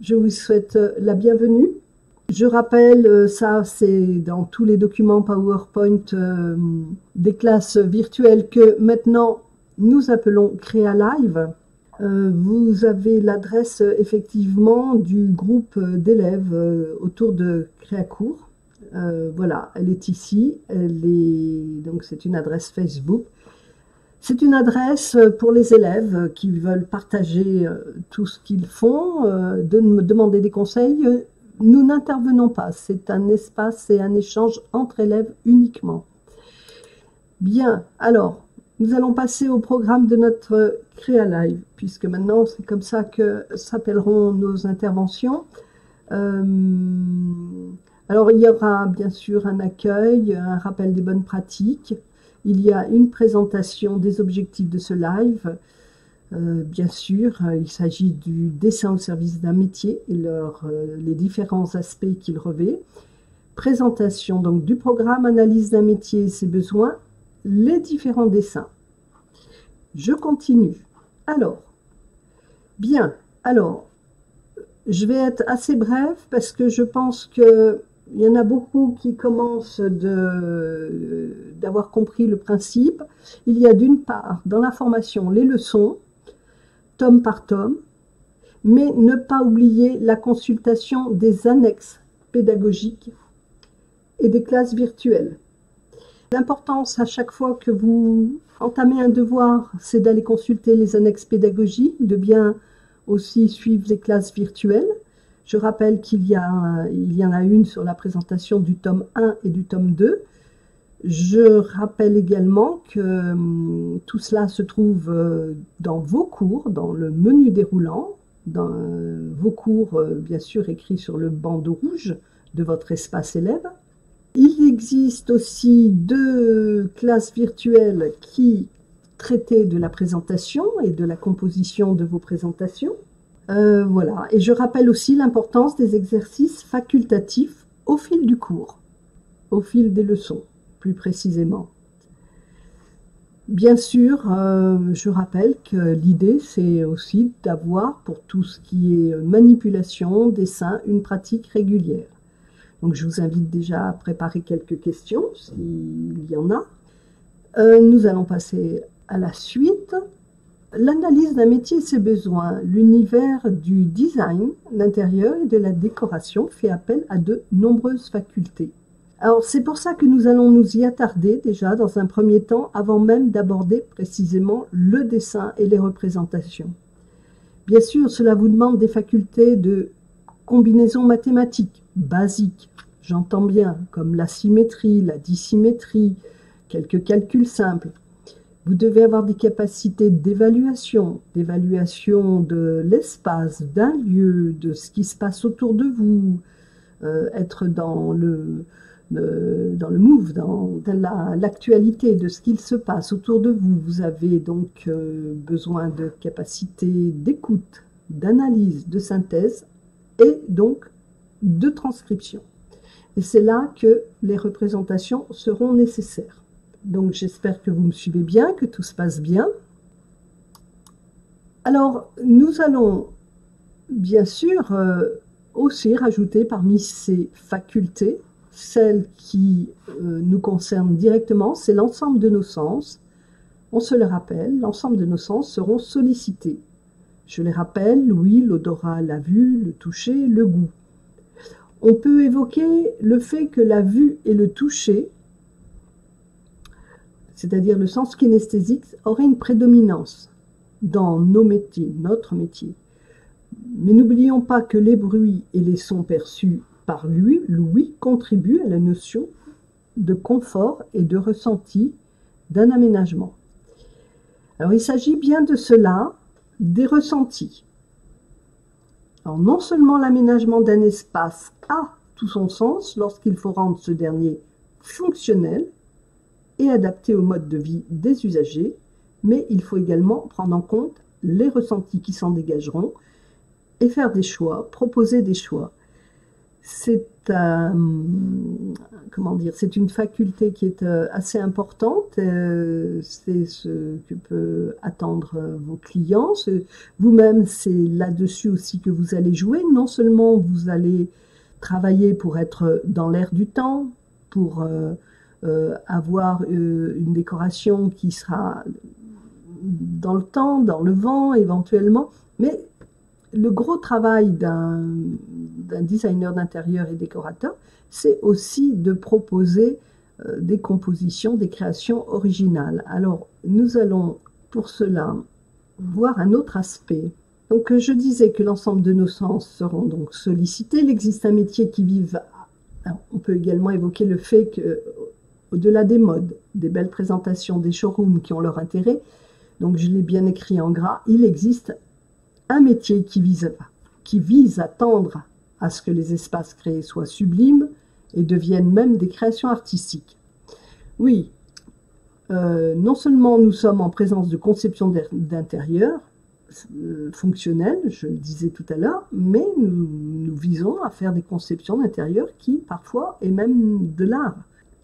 Je vous souhaite la bienvenue. Je rappelle, ça c'est dans tous les documents PowerPoint des classes virtuelles que maintenant nous appelons CréaLive. Vous avez l'adresse effectivement du groupe d'élèves autour de Créacours. Voilà, elle est ici. Donc c'est une adresse Facebook. C'est une adresse pour les élèves qui veulent partager tout ce qu'ils font, de me demander des conseils. Nous n'intervenons pas, c'est un espace, c'est un échange entre élèves uniquement. Bien, alors, nous allons passer au programme de notre CréaLive, puisque maintenant c'est comme ça que s'appelleront nos interventions. Alors, il y aura bien sûr un accueil, un rappel des bonnes pratiques. Il y a une présentation des objectifs de ce live. Bien sûr, il s'agit du dessin au service d'un métier et les différents aspects qu'il revêt. Présentation donc du programme, analyse d'un métier et ses besoins, les différents dessins. Je continue. Alors, bien, alors, je vais être assez bref parce que je pense que il y en a beaucoup qui commencent d'avoir compris le principe. Il y a d'une part dans la formation les leçons, tome par tome, mais ne pas oublier la consultation des annexes pédagogiques et des classes virtuelles. L'importance à chaque fois que vous entamez un devoir, c'est d'aller consulter les annexes pédagogiques, de bien aussi suivre les classes virtuelles. Je rappelle qu'il y en a une sur la présentation du tome 1 et du tome 2. Je rappelle également que tout cela se trouve dans vos cours, dans le menu déroulant, dans vos cours bien sûr écrits sur le bandeau rouge de votre espace élève. Il existe aussi 2 classes virtuelles qui traitaient de la présentation et de la composition de vos présentations. Voilà, et je rappelle aussi l'importance des exercices facultatifs au fil du cours, au fil des leçons, plus précisément. Bien sûr, je rappelle que l'idée, c'est aussi d'avoir, pour tout ce qui est manipulation, dessin, une pratique régulière. Donc, je vous invite déjà à préparer quelques questions, s'il y en a. Nous allons passer à la suite. L'analyse d'un métier et ses besoins, l'univers du design, l'intérieur et de la décoration fait appel à de nombreuses facultés. Alors c'est pour ça que nous allons nous y attarder déjà dans un premier temps avant même d'aborder précisément le dessin et les représentations. Bien sûr, cela vous demande des facultés de combinaison mathématique basiques, j'entends bien, comme la symétrie, la dissymétrie, quelques calculs simples. Vous devez avoir des capacités d'évaluation de l'espace, d'un lieu, de ce qui se passe autour de vous, être dans le move, dans l'actualité de ce qu'il se passe autour de vous. Vous avez donc besoin de capacités d'écoute, d'analyse, de synthèse et donc de transcription. Et c'est là que les représentations seront nécessaires. Donc j'espère que vous me suivez bien, que tout se passe bien. Alors nous allons bien sûr aussi rajouter parmi ces facultés, celles qui nous concernent directement, c'est l'ensemble de nos sens. On se le rappelle, l'ensemble de nos sens seront sollicités. Je les rappelle, l'ouïe, l'odorat, la vue, le toucher, le goût. On peut évoquer le fait que la vue et le toucher, c'est-à-dire le sens kinesthésique, aurait une prédominance dans nos métiers, notre métier. Mais n'oublions pas que les bruits et les sons perçus par l'ouïe contribuent à la notion de confort et de ressenti d'un aménagement. Alors il s'agit bien de cela, des ressentis. Alors non seulement l'aménagement d'un espace a tout son sens lorsqu'il faut rendre ce dernier fonctionnel, et adapté au mode de vie des usagers, mais il faut également prendre en compte les ressentis qui s'en dégageront et faire des choix, proposer des choix. c'est comment dire, c'est une faculté qui est assez importante. C'est ce que peut attendre vos clients. Vous-même, c'est là-dessus aussi que vous allez jouer. Non seulement vous allez travailler pour être dans l'air du temps, pour avoir une décoration qui sera dans le temps, dans le vent éventuellement, mais le gros travail d'un designer d'intérieur et décorateur, c'est aussi de proposer des compositions, des créations originales. Alors, nous allons pour cela voir un autre aspect. Donc, je disais que l'ensemble de nos sens seront donc sollicités. Il existe un métier qui vive. Alors, on peut également évoquer le fait que, au-delà des modes, des belles présentations, des showrooms qui ont leur intérêt, donc je l'ai bien écrit en gras, il existe un métier qui vise à tendre à ce que les espaces créés soient sublimes et deviennent même des créations artistiques. Oui, non seulement nous sommes en présence de conceptions d'intérieur fonctionnelles, je le disais tout à l'heure, mais nous visons à faire des conceptions d'intérieur qui parfois est même de l'art.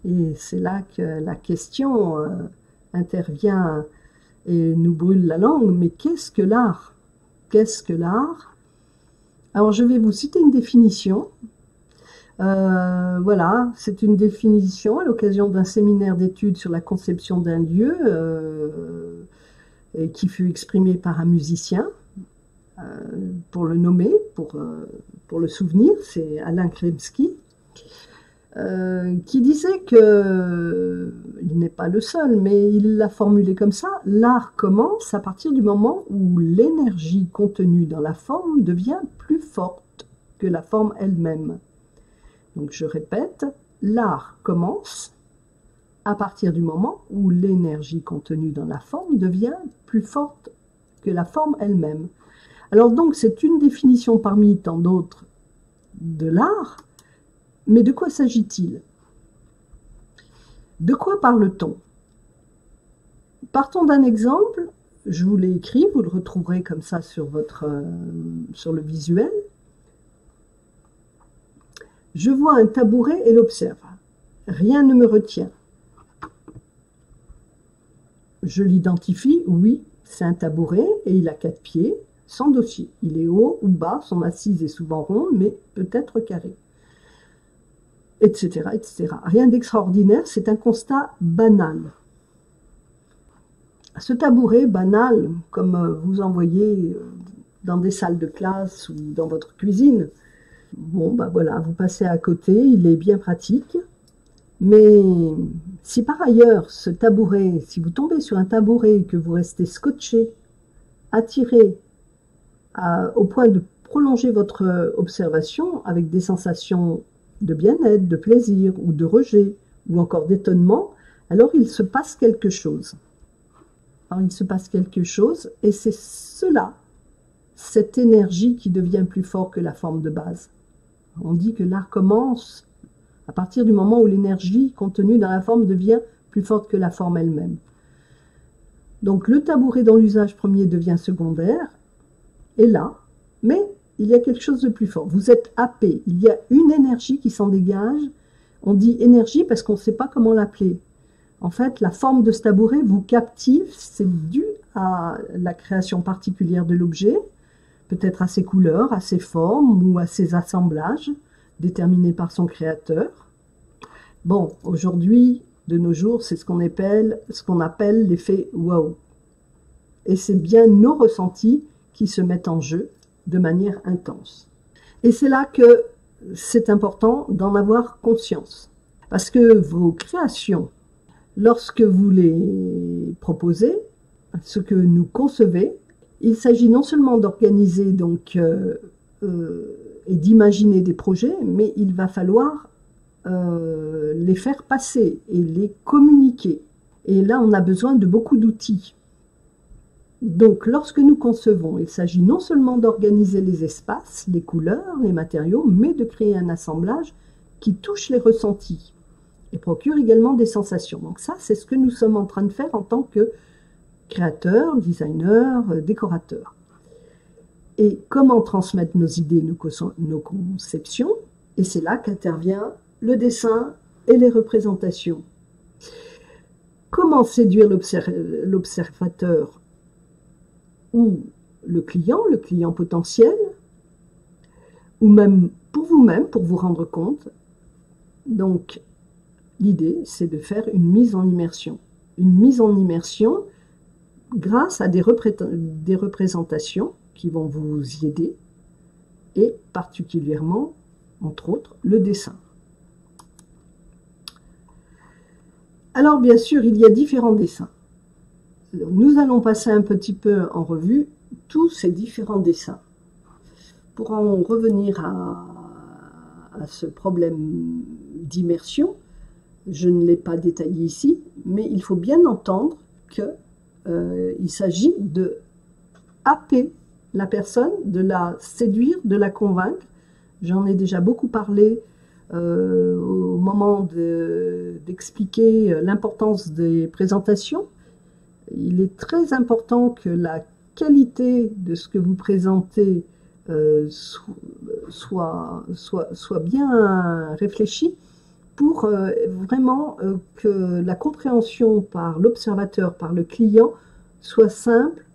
Et c'est là que la question intervient et nous brûle la langue. Mais qu'est-ce que l'art ? Qu'est-ce que l'art? Alors, je vais vous citer une définition. Voilà, c'est une définition à l'occasion d'un séminaire d'études sur la conception d'un lieu et qui fut exprimée par un musicien. Pour le nommer, pour le souvenir, c'est Alain Kremski, qui disait que, il n'est pas le seul, mais il l'a formulé comme ça, l'art commence à partir du moment où l'énergie contenue dans la forme devient plus forte que la forme elle-même. Donc je répète, l'art commence à partir du moment où l'énergie contenue dans la forme devient plus forte que la forme elle-même. Alors donc c'est une définition parmi tant d'autres de l'art. Mais de quoi s'agit-il? De quoi parle-t-on? Partons d'un exemple, je vous l'ai écrit, vous le retrouverez comme ça sur le visuel. Je vois un tabouret et l'observe. Rien ne me retient. Je l'identifie, oui, c'est un tabouret et il a 4 pieds, sans dossier. Il est haut ou bas, son assise est souvent ronde, mais peut-être carrée. Etc., etc. Rien d'extraordinaire, c'est un constat banal. Ce tabouret banal, comme vous en voyez dans des salles de classe ou dans votre cuisine, bon, ben voilà, vous passez à côté, il est bien pratique. Mais si par ailleurs, ce tabouret, si vous tombez sur un tabouret et que vous restez scotché, attiré au point de prolonger votre observation avec des sensations de bien-être, de plaisir ou de rejet ou encore d'étonnement, alors il se passe quelque chose. Alors il se passe quelque chose et c'est cela, cette énergie qui devient plus fort que la forme de base. On dit que l'art commence à partir du moment où l'énergie contenue dans la forme devient plus forte que la forme elle-même. Donc le tabouret dans l'usage premier devient secondaire, est là, mais il y a quelque chose de plus fort. Vous êtes happé, il y a une énergie qui s'en dégage. On dit énergie parce qu'on ne sait pas comment l'appeler. En fait, la forme de ce tabouret vous captive, c'est dû à la création particulière de l'objet, peut-être à ses couleurs, à ses formes ou à ses assemblages, déterminés par son créateur. Bon, aujourd'hui, de nos jours, c'est ce qu'on appelle l'effet wow. Et c'est bien nos ressentis qui se mettent en jeu de manière intense. Et c'est là que c'est important d'en avoir conscience. Parce que vos créations, lorsque vous les proposez, ce que nous concevez, il s'agit non seulement d'organiser donc et d'imaginer des projets, mais il va falloir les faire passer et les communiquer. Et là, on a besoin de beaucoup d'outils. Donc, lorsque nous concevons, il s'agit non seulement d'organiser les espaces, les couleurs, les matériaux, mais de créer un assemblage qui touche les ressentis et procure également des sensations. Donc ça, c'est ce que nous sommes en train de faire en tant que créateurs, designers, décorateurs. Et comment transmettre nos idées, nos conceptions? Et c'est là qu'intervient le dessin et les représentations. Comment séduire l'observateur ou le client potentiel, ou même pour vous-même, pour vous rendre compte. Donc, l'idée, c'est de faire une mise en immersion. Une mise en immersion grâce à des représentations qui vont vous y aider, et particulièrement, entre autres, le dessin. Alors, bien sûr, il y a différents dessins. Nous allons passer un petit peu en revue tous ces différents dessins. Pour en revenir à ce problème d'immersion, je ne l'ai pas détaillé ici, mais il faut bien entendre qu'il s'agit de happer la personne, de la séduire, de la convaincre. J'en ai déjà beaucoup parlé au moment d'expliquer l'importance des présentations. Il est très important que la qualité de ce que vous présentez soit bien réfléchie pour vraiment que la compréhension par l'observateur, par le client, soit simple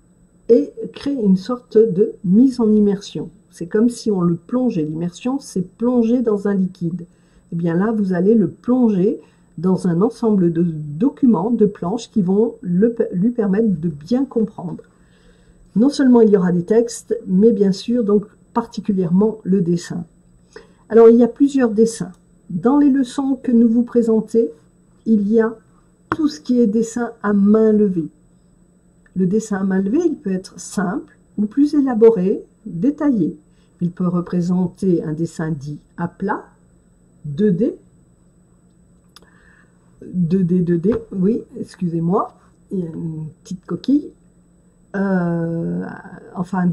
et crée une sorte de mise en immersion. C'est comme si on le plongeait. L'immersion, c'est plonger dans un liquide. Et bien là, vous allez le plonger dans un ensemble de documents, de planches qui vont lui permettre de bien comprendre. Non seulement il y aura des textes, mais bien sûr, donc particulièrement le dessin. Alors, il y a plusieurs dessins. Dans les leçons que nous vous présentons, il y a tout ce qui est dessin à main levée. Le dessin à main levée, il peut être simple ou plus élaboré, détaillé. Il peut représenter un dessin dit à plat, 2D, oui, excusez-moi, il y a une petite coquille. Enfin,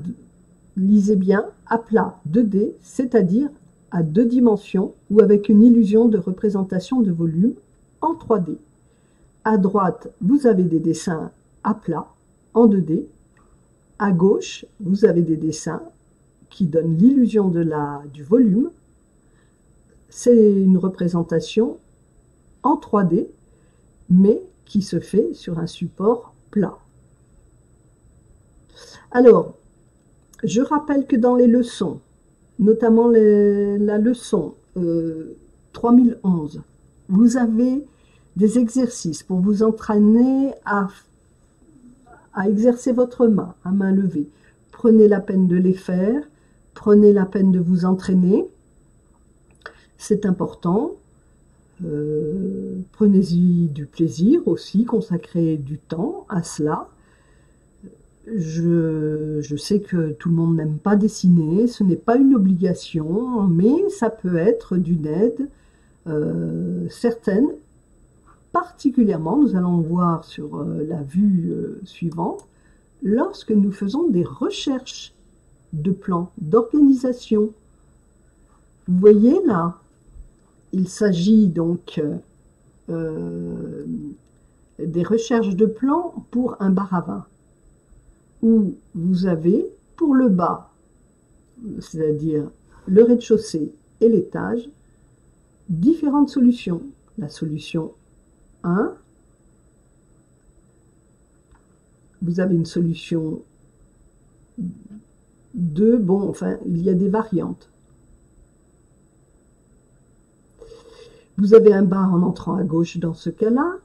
lisez bien, à plat, 2D, c'est-à-dire à 2 dimensions ou avec une illusion de représentation de volume en 3D. À droite, vous avez des dessins à plat, en 2D. À gauche, vous avez des dessins qui donnent l'illusion du volume. C'est une représentation en 3D, mais qui se fait sur un support plat. Alors, je rappelle que dans les leçons, notamment la leçon 3011, vous avez des exercices pour vous entraîner à exercer votre main, à main levée. Prenez la peine de les faire, prenez la peine de vous entraîner, c'est important. Prenez-y du plaisir aussi, consacrez du temps à cela. Je sais que tout le monde n'aime pas dessiner, ce n'est pas une obligation, mais ça peut être d'une aide certaine. Particulièrement, nous allons voir sur la vue suivante, lorsque nous faisons des recherches de plans, d'organisation. Vous voyez là, il s'agit donc des recherches de plans pour un bar à vin, où vous avez pour le bas, c'est-à-dire le rez-de-chaussée et l'étage, différentes solutions. La solution 1, vous avez une solution 2, bon, enfin, il y a des variantes. Vous avez un bar en entrant à gauche dans ce cas-là.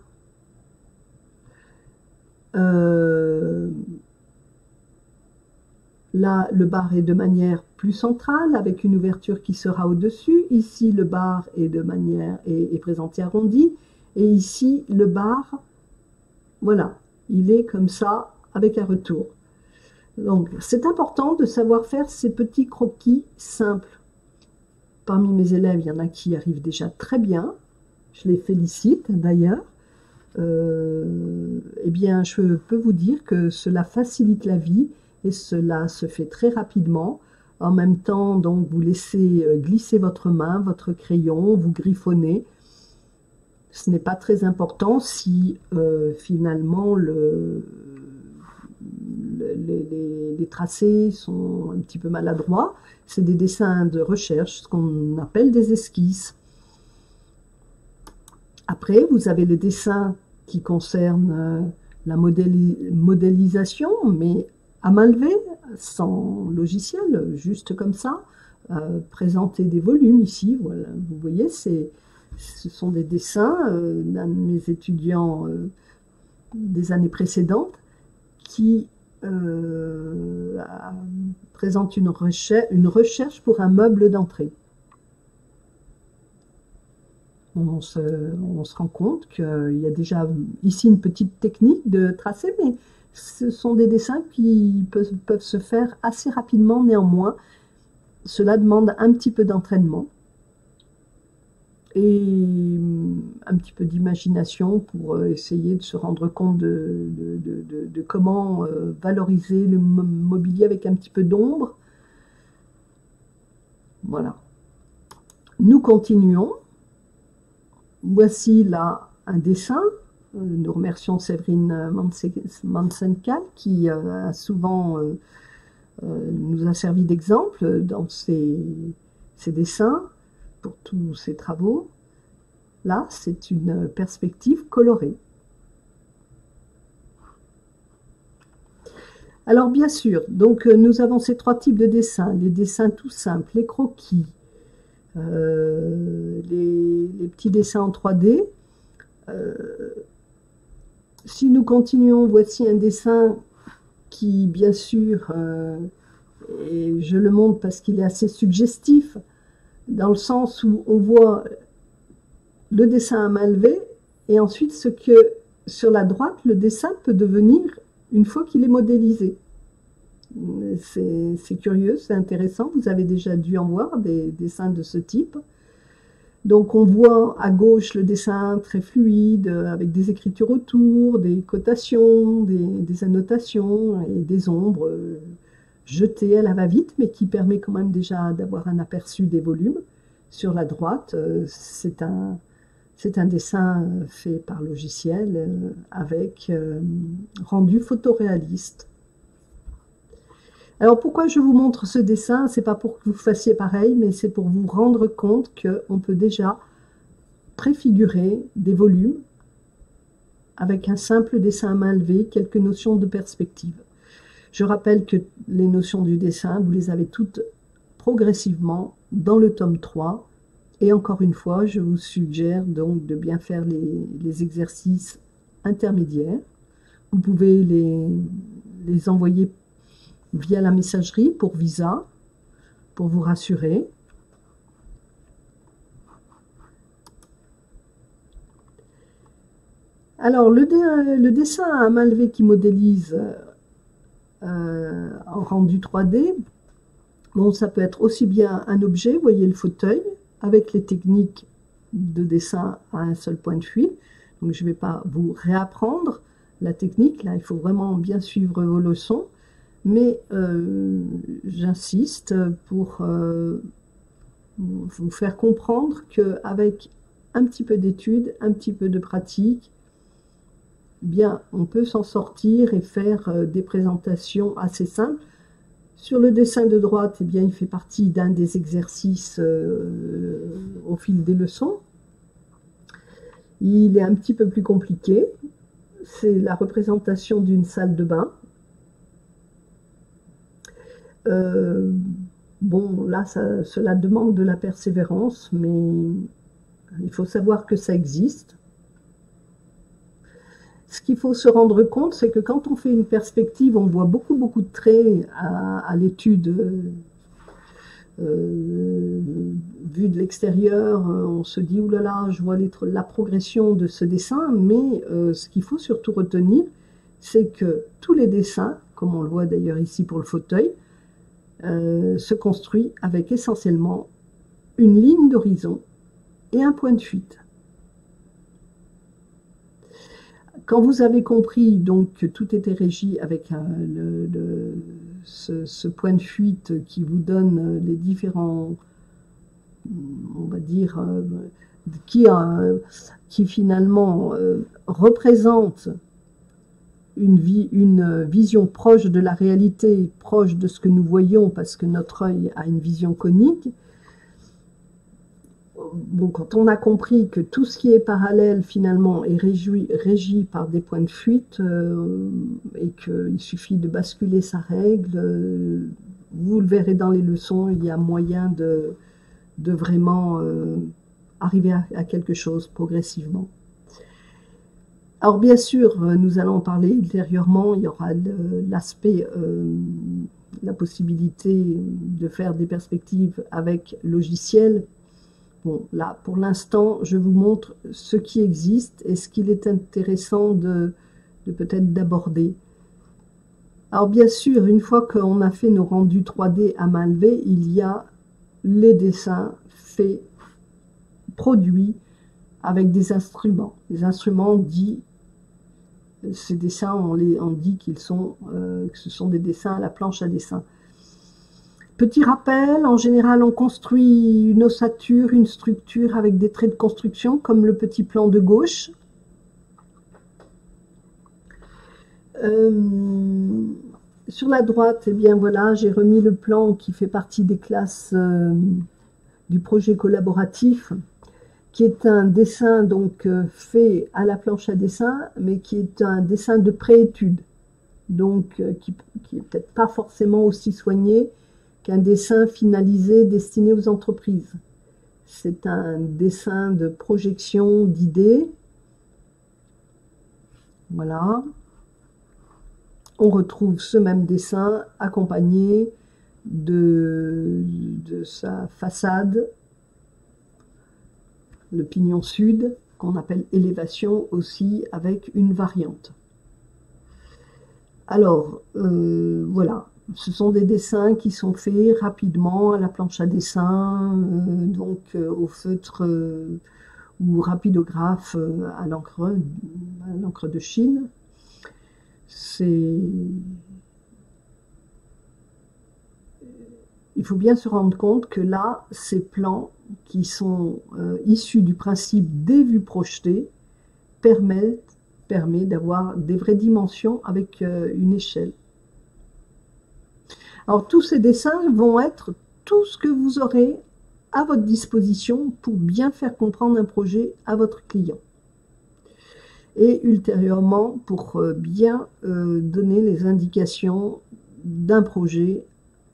Là, le bar est de manière plus centrale, avec une ouverture qui sera au-dessus. Ici, le bar est présenté arrondi. Et ici, le bar, voilà, il est comme ça, avec un retour. Donc, c'est important de savoir faire ces petits croquis simples. Parmi mes élèves, il y en a qui arrivent déjà très bien. Je les félicite d'ailleurs. Eh bien, je peux vous dire que cela facilite la vie et cela se fait très rapidement. En même temps, donc, vous laissez glisser votre main, votre crayon, vous griffonnez. Ce n'est pas très important si finalement les tracés sont un petit peu maladroits. C'est des dessins de recherche, ce qu'on appelle des esquisses. Après, vous avez les dessins qui concernent la modélisation, mais à main levée, sans logiciel, juste comme ça. Présenter des volumes ici, voilà, vous voyez, ce sont des dessins d'un de mes étudiants des années précédentes qui présente une recherche pour un meuble d'entrée. On se rend compte qu'il y a déjà ici une petite technique de tracé, mais ce sont des dessins qui peuvent se faire assez rapidement. Néanmoins, cela demande un petit peu d'entraînement et un petit peu d'imagination pour essayer de se rendre compte de comment valoriser le mobilier avec un petit peu d'ombre. Voilà. Nous continuons. Voici là un dessin. Nous remercions Séverine Mansencal qui a souvent nous a servi d'exemple dans ses dessins pour tous ses travaux. Là, c'est une perspective colorée. Alors bien sûr, donc nous avons ces trois types de dessins, les dessins tout simples, les croquis, les petits dessins en 3D. Si nous continuons, voici un dessin qui, bien sûr, et je le montre parce qu'il est assez suggestif, dans le sens où on voit le dessin à main levée, et ensuite ce que, sur la droite, le dessin peut devenir une fois qu'il est modélisé. C'est curieux, c'est intéressant, vous avez déjà dû en voir des dessins de ce type. Donc on voit à gauche le dessin très fluide, avec des écritures autour, des cotations, des annotations et des ombres jetées à la va-vite, mais qui permet quand même déjà d'avoir un aperçu des volumes. Sur la droite, c'est un dessin fait par logiciel avec rendu photoréaliste. Alors pourquoi je vous montre ce dessin? C'est pas pour que vous fassiez pareil, mais c'est pour vous rendre compte qu'on peut déjà préfigurer des volumes avec un simple dessin à main levée, quelques notions de perspective. Je rappelle que les notions du dessin, vous les avez toutes progressivement dans le tome 3. Et encore une fois, je vous suggère donc de bien faire les exercices intermédiaires. Vous pouvez les envoyer via la messagerie pour Visa, pour vous rassurer. Alors, le dessin à main levée qui modélise en rendu 3D, bon, ça peut être aussi bien un objet, vous voyez le fauteuil, avec les techniques de dessin à un seul point de fuite. Donc, je ne vais pas vous réapprendre la technique, là, il faut vraiment bien suivre vos leçons. Mais j'insiste pour vous faire comprendre qu'avec un petit peu d'études, un petit peu de pratique, bien, on peut s'en sortir et faire des présentations assez simples. Sur le dessin de droite, eh bien, il fait partie d'un des exercices au fil des leçons. Il est un petit peu plus compliqué. C'est la représentation d'une salle de bain. Bon, là, cela demande de la persévérance, mais il faut savoir que ça existe. Ce qu'il faut se rendre compte, c'est que quand on fait une perspective, on voit beaucoup de traits à l'étude vue de l'extérieur. On se dit, oulala, je vois la progression de ce dessin, mais ce qu'il faut surtout retenir, c'est que tous les dessins, comme on le voit d'ailleurs ici pour le fauteuil, se construit avec essentiellement une ligne d'horizon et un point de fuite. Quand vous avez compris donc que tout était régi avec ce point de fuite qui vous donne les différents, on va dire, qui finalement représente une vision proche de la réalité, proche de ce que nous voyons, parce que notre œil a une vision conique. Bon, quand on a compris que tout ce qui est parallèle, finalement, est régi par des points de fuite, et qu'il suffit de basculer sa règle, vous le verrez dans les leçons, il y a moyen de vraiment arriver à quelque chose progressivement. Alors bien sûr, nous allons en parler ultérieurement, il y aura l'aspect, la possibilité de faire des perspectives avec logiciel. Bon, là, pour l'instant, je vous montre ce qui existe et ce qu'il est intéressant de peut-être d'aborder. Alors bien sûr, une fois qu'on a fait nos rendus 3D à main levée, il y a les dessins faits, produits avec des instruments. Les instruments dits, ces dessins, on dit qu'ils sont, que ce sont des dessins à la planche à dessin. Petit rappel, en général, on construit une ossature, une structure avec des traits de construction, comme le petit plan de gauche. Sur la droite, eh bien voilà, j'ai remis le plan qui fait partie des classes du projet collaboratif, qui est un dessin donc fait à la planche à dessin, mais qui est un dessin de préétude, donc qui est peut-être pas forcément aussi soigné qu'un dessin finalisé destiné aux entreprises. C'est un dessin de projection d'idées. Voilà. On retrouve ce même dessin accompagné de sa façade, le pignon sud, qu'on appelle élévation aussi, avec une variante. Alors, voilà. Ce sont des dessins qui sont faits rapidement à la planche à dessin, donc au feutre ou rapidographe à l'encre de Chine. Il faut bien se rendre compte que là, ces plans qui sont issus du principe des vues projetées permet d'avoir des vraies dimensions avec une échelle. Alors tous ces dessins vont être tout ce que vous aurez à votre disposition pour bien faire comprendre un projet à votre client. Et ultérieurement, pour bien donner les indications d'un projet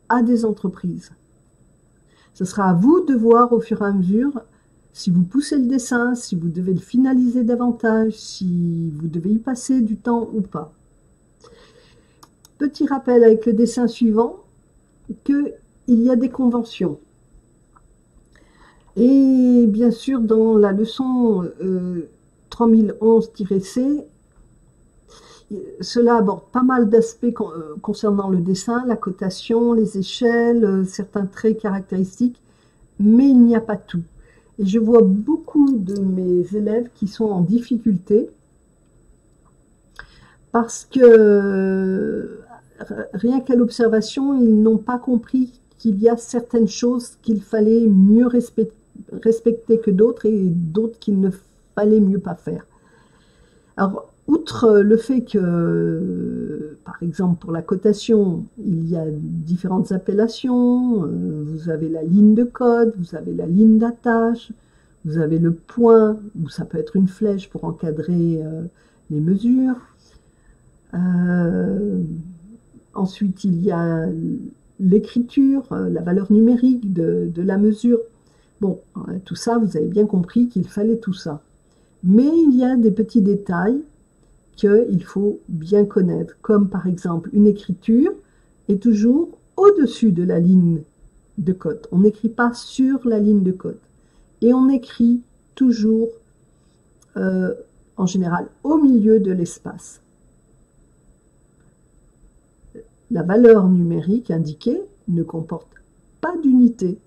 à des entreprises. Ce sera à vous de voir au fur et à mesure si vous poussez le dessin, si vous devez le finaliser davantage, si vous devez y passer du temps ou pas. Petit rappel avec le dessin suivant, qu'il y a des conventions. Et bien sûr, dans la leçon 3011-C, cela aborde pas mal d'aspects concernant le dessin, la cotation, les échelles, certains traits caractéristiques, mais il n'y a pas tout. Et je vois beaucoup de mes élèves qui sont en difficulté parce que rien qu'à l'observation, ils n'ont pas compris qu'il y a certaines choses qu'il fallait mieux respecter que d'autres et d'autres qu'il ne fallait mieux pas faire. Alors, outre le fait que, par exemple, pour la cotation, il y a différentes appellations, vous avez la ligne de code, vous avez la ligne d'attache, vous avez le point, ou ça peut être une flèche pour encadrer les mesures. Ensuite, il y a l'écriture, la valeur numérique de la mesure. Bon, tout ça, vous avez bien compris qu'il fallait tout ça. Mais il y a des petits détails qu'il faut bien connaître, comme par exemple une écriture est toujours au-dessus de la ligne de code. On n'écrit pas sur la ligne de code. Et on écrit toujours, en général, au milieu de l'espace. La valeur numérique indiquée ne comporte pas d'unité.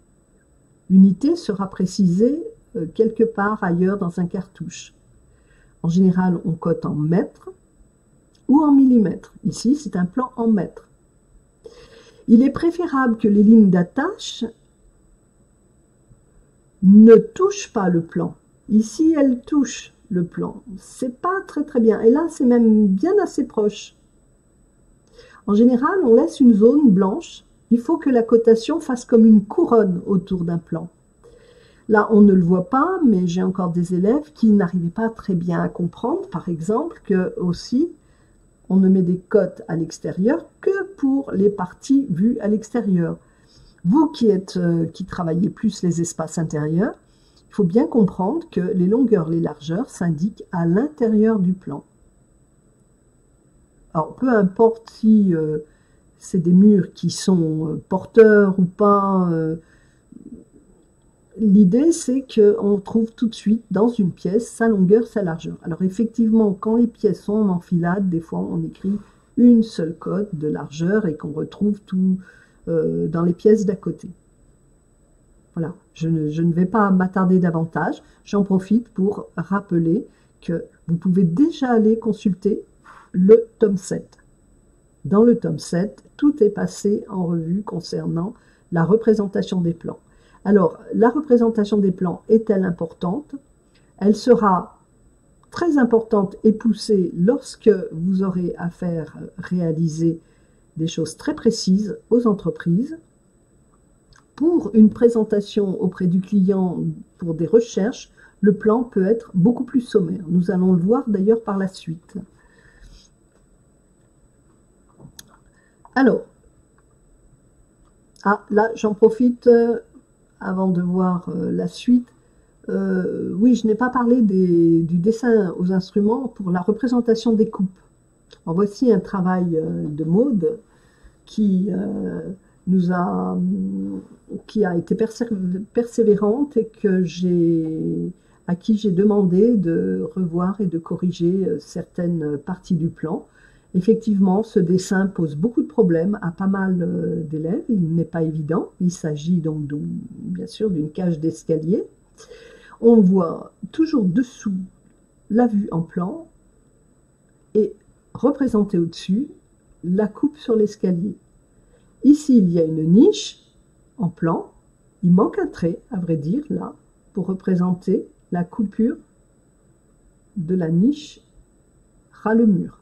L'unité sera précisée quelque part ailleurs dans un cartouche. En général, on cote en mètres ou en millimètres. Ici, c'est un plan en mètres. Il est préférable que les lignes d'attache ne touchent pas le plan. Ici, elles touchent. le plan. C'est pas très très bien. Et là, c'est même bien assez proche. En général, on laisse une zone blanche. Il faut que la cotation fasse comme une couronne autour d'un plan. Là, on ne le voit pas, mais j'ai encore des élèves qui n'arrivaient pas très bien à comprendre, par exemple, que aussi, on ne met des cotes à l'extérieur que pour les parties vues à l'extérieur. Vous qui travaillez plus les espaces intérieurs, il faut bien comprendre que les longueurs, les largeurs s'indiquent à l'intérieur du plan. Alors, peu importe si c'est des murs qui sont porteurs ou pas, l'idée c'est qu'on trouve tout de suite dans une pièce sa longueur, sa largeur. Alors effectivement, quand les pièces sont en enfilade, des fois on écrit une seule cote de largeur et qu'on retrouve tout dans les pièces d'à côté. Voilà, je ne vais pas m'attarder davantage. J'en profite pour rappeler que vous pouvez déjà aller consulter le tome 7. Dans le tome 7, tout est passé en revue concernant la représentation des plans. Alors, la représentation des plans est-elle importante? Elle sera très importante et poussée lorsque vous aurez à faire réaliser des choses très précises aux entreprises. Pour une présentation auprès du client pour des recherches, le plan peut être beaucoup plus sommaire. Nous allons le voir d'ailleurs par la suite. Alors, là j'en profite avant de voir la suite. Oui, je n'ai pas parlé du dessin aux instruments pour la représentation des coupes. Alors, voici un travail de Maude qui a été persévérante et à qui j'ai demandé de revoir et de corriger certaines parties du plan. Effectivement, ce dessin pose beaucoup de problèmes à pas mal d'élèves. Il n'est pas évident. Il s'agit donc bien sûr d'une cage d'escalier. On voit toujours dessous la vue en plan et représenté au-dessus la coupe sur l'escalier. Ici, il y a une niche en plan. Il manque un trait, à vrai dire, là, pour représenter la coupure de la niche ras le mur.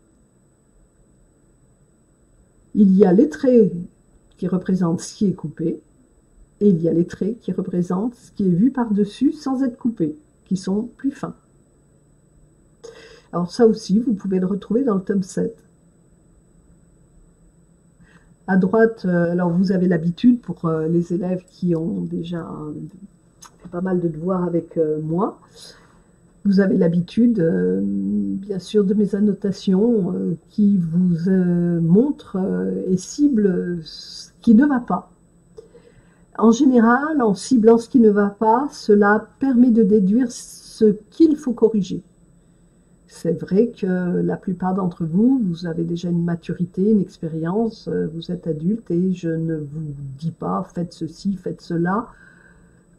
Il y a les traits qui représentent ce qui est coupé, et il y a les traits qui représentent ce qui est vu par-dessus sans être coupé, qui sont plus fins. Alors ça aussi, vous pouvez le retrouver dans le tome 7. À droite, alors vous avez l'habitude, pour les élèves qui ont déjà fait pas mal de devoirs avec moi, vous avez l'habitude, bien sûr, de mes annotations qui vous montrent et ciblent ce qui ne va pas. En général, en ciblant ce qui ne va pas, cela permet de déduire ce qu'il faut corriger. C'est vrai que la plupart d'entre vous, vous avez déjà une maturité, une expérience, vous êtes adulte et je ne vous dis pas faites ceci, faites cela.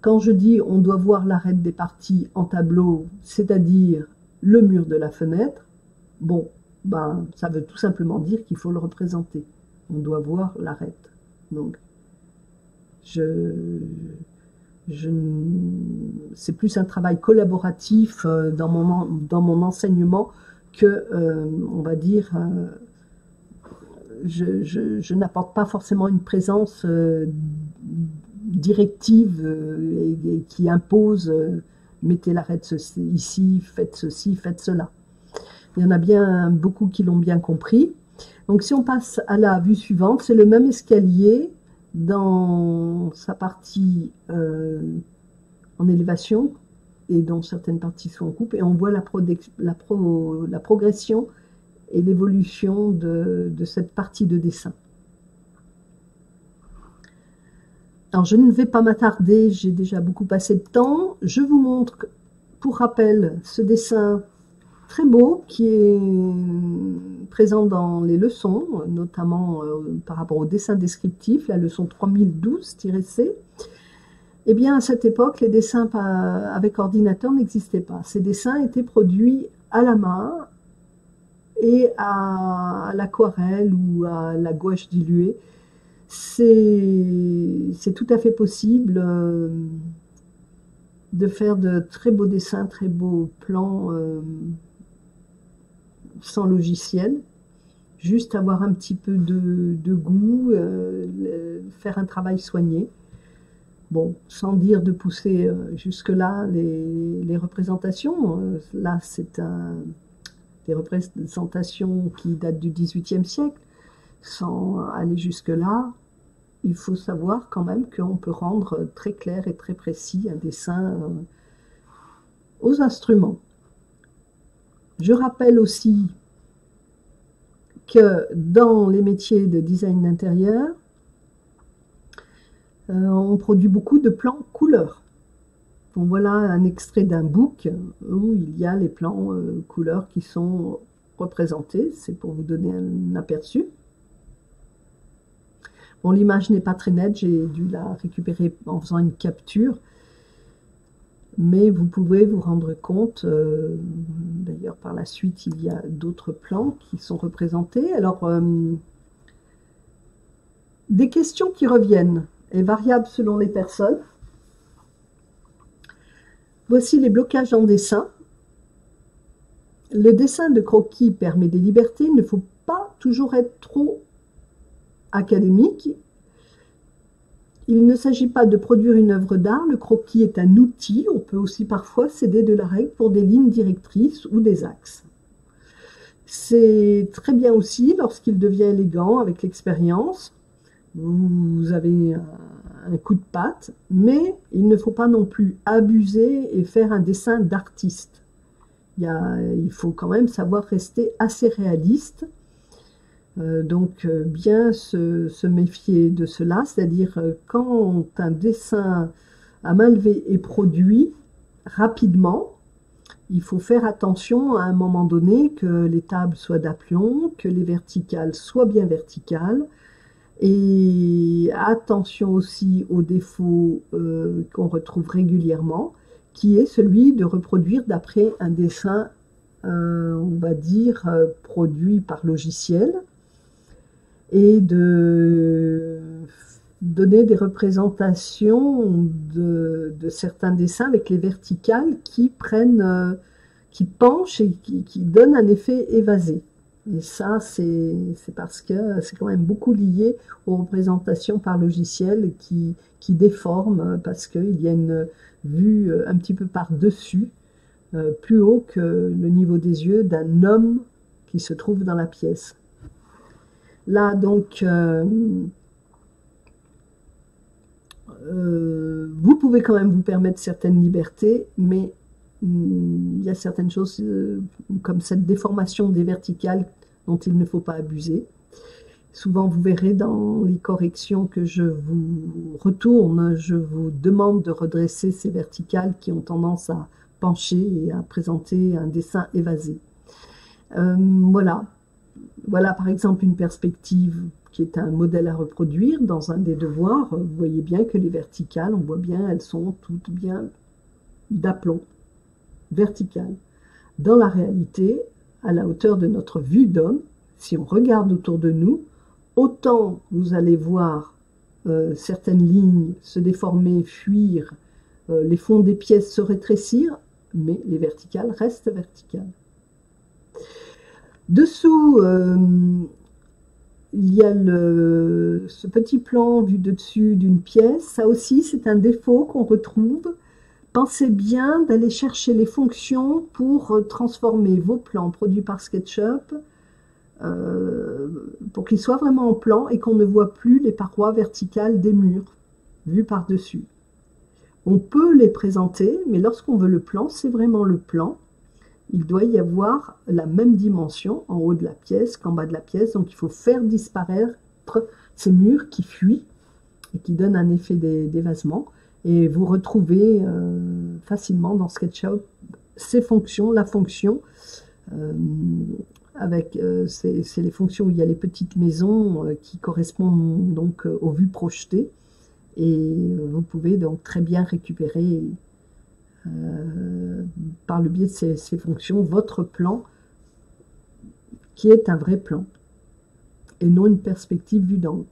Quand je dis on doit voir l'arête des parties en tableau, c'est-à-dire le mur de la fenêtre, bon, ben, ça veut tout simplement dire qu'il faut le représenter. On doit voir l'arête. Donc, c'est plus un travail collaboratif dans mon enseignement que, on va dire, je n'apporte pas forcément une présence directive et qui impose mettez l'arête ici, faites ceci, faites cela. Il y en a bien beaucoup qui l'ont bien compris. Donc si on passe à la vue suivante, c'est le même escalier dans sa partie en élévation et dont certaines parties sont en coupe, et on voit la progression et l'évolution de cette partie de dessin. Alors je ne vais pas m'attarder, j'ai déjà beaucoup passé de temps. Je vous montre, pour rappel, ce dessin très beau qui est présent dans les leçons, notamment par rapport au dessin descriptif, la leçon 3012-C. Eh bien, à cette époque, les dessins avec ordinateur n'existaient pas. Ces dessins étaient produits à la main et à l'aquarelle ou à la gouache diluée. C'est tout à fait possible de faire de très beaux dessins, très beaux plans sans logiciel. Juste avoir un petit peu de goût, faire un travail soigné. Bon, sans dire de pousser jusque-là les représentations. Là, c'est des représentations qui datent du XVIIIe siècle. Sans aller jusque-là, il faut savoir quand même qu'on peut rendre très clair et très précis un dessin aux instruments. Je rappelle aussi que dans les métiers de design d'intérieur, on produit beaucoup de plans couleurs. Bon, voilà un extrait d'un book où il y a les plans couleurs qui sont représentés. C'est pour vous donner un aperçu. Bon, l'image n'est pas très nette, j'ai dû la récupérer en faisant une capture. Mais vous pouvez vous rendre compte, d'ailleurs par la suite, il y a d'autres plans qui sont représentés. Alors, des questions qui reviennent et variables selon les personnes. Voici les blocages en dessin. Le dessin de croquis permet des libertés, il ne faut pas toujours être trop académique. Il ne s'agit pas de produire une œuvre d'art, le croquis est un outil, on peut aussi parfois s'aider de la règle pour des lignes directrices ou des axes. C'est très bien aussi lorsqu'il devient élégant avec l'expérience. Vous avez un coup de patte, mais il ne faut pas non plus abuser et faire un dessin d'artiste. Il faut quand même savoir rester assez réaliste. Donc bien se méfier de cela, c'est-à-dire quand un dessin à main levée est produit rapidement, il faut faire attention à un moment donné que les tables soient d'aplomb, que les verticales soient bien verticales, et attention aussi au défaut qu'on retrouve régulièrement, qui est celui de reproduire d'après un dessin, on va dire, produit par logiciel, et de donner des représentations de certains dessins avec les verticales qui penchent et qui donnent un effet évasé. Et ça, c'est parce que c'est quand même beaucoup lié aux représentations par logiciel qui déforment, parce qu'il y a une vue un petit peu par-dessus, plus haut que le niveau des yeux d'un homme qui se trouve dans la pièce. Là, donc, vous pouvez quand même vous permettre certaines libertés, mais il y a certaines choses comme cette déformation des verticales dont il ne faut pas abuser. Souvent, vous verrez dans les corrections que je vous retourne, je vous demande de redresser ces verticales qui ont tendance à pencher et à présenter un dessin évasé. Voilà. Voilà par exemple une perspective qui est un modèle à reproduire dans un des devoirs. Vous voyez bien que les verticales, on voit bien, elles sont toutes bien d'aplomb, verticales. Dans la réalité, à la hauteur de notre vue d'homme, si on regarde autour de nous, autant vous allez voir certaines lignes se déformer, fuir, les fonds des pièces se rétrécir, mais les verticales restent verticales. Dessous, il y a ce petit plan vu de dessus d'une pièce. Ça aussi, c'est un défaut qu'on retrouve. Pensez bien d'aller chercher les fonctions pour transformer vos plans produits par SketchUp pour qu'ils soient vraiment en plan et qu'on ne voit plus les parois verticales des murs vues par-dessus. On peut les présenter, mais lorsqu'on veut le plan, c'est vraiment le plan. Il doit y avoir la même dimension en haut de la pièce qu'en bas de la pièce. Donc il faut faire disparaître ces murs qui fuient et qui donnent un effet d'évasement. Et vous retrouvez facilement dans SketchUp ces fonctions, la fonction, c'est les fonctions où il y a les petites maisons qui correspondent donc aux vues projetées. Et vous pouvez donc très bien récupérer par le biais de ces fonctions, votre plan qui est un vrai plan et non une perspective vue d'en haut.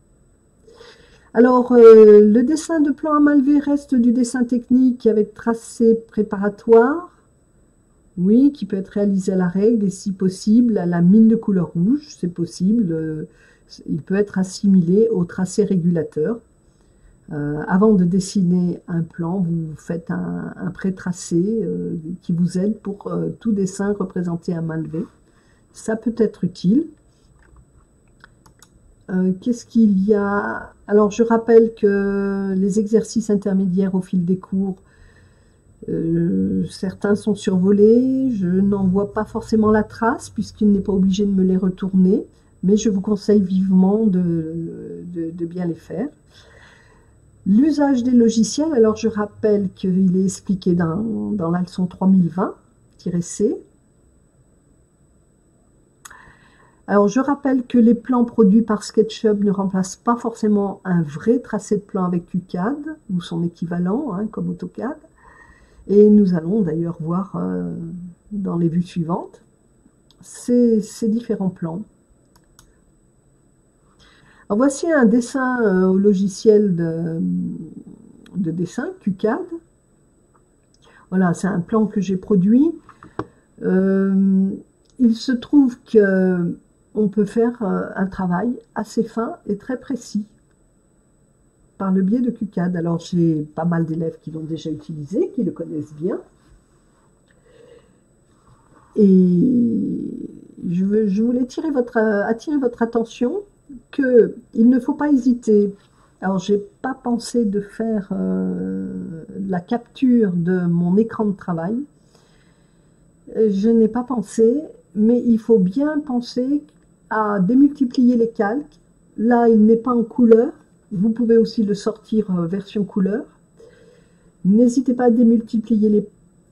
Alors, le dessin de plan à main levée reste du dessin technique avec tracé préparatoire, oui, qui peut être réalisé à la règle et si possible à la mine de couleur rouge, c'est possible. Il peut être assimilé au tracé régulateur. Avant de dessiner un plan, vous faites un pré-tracé qui vous aide pour tout dessin représenté à main levée. Ça peut être utile. Qu'est-ce qu'il y a? Alors, je rappelle que les exercices intermédiaires au fil des cours, certains sont survolés. Je n'en vois pas forcément la trace, puisqu'il n'est pas obligé de me les retourner, mais je vous conseille vivement de bien les faire. L'usage des logiciels, alors je rappelle qu'il est expliqué dans la leçon 3020-C. Alors, je rappelle que les plans produits par SketchUp ne remplacent pas forcément un vrai tracé de plan avec QCAD ou son équivalent, hein, comme AutoCAD. Et nous allons d'ailleurs voir dans les vues suivantes ces différents plans. Alors, voici un dessin au logiciel de dessin QCAD. Voilà, c'est un plan que j'ai produit. Il se trouve que on peut faire un travail assez fin et très précis par le biais de QCAD. Alors, j'ai pas mal d'élèves qui l'ont déjà utilisé, qui le connaissent bien. Et je voulais attirer votre attention qu'il ne faut pas hésiter. Alors, j'ai pas pensé de faire la capture de mon écran de travail. Je n'ai pas pensé, mais il faut bien penser à démultiplier les calques. Là, il n'est pas en couleur. Vous pouvez aussi le sortir version couleur. N'hésitez pas à démultiplier les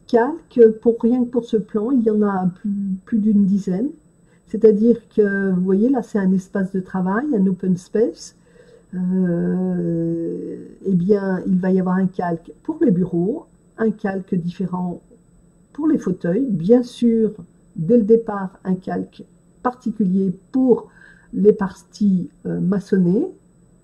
calques. Rien que pour ce plan, il y en a plus d'une dizaine. C'est-à-dire que, vous voyez, là, c'est un espace de travail, un open space. Eh bien, il va y avoir un calque pour les bureaux, un calque différent pour les fauteuils, bien sûr, dès le départ, un calque particulier pour les parties maçonnées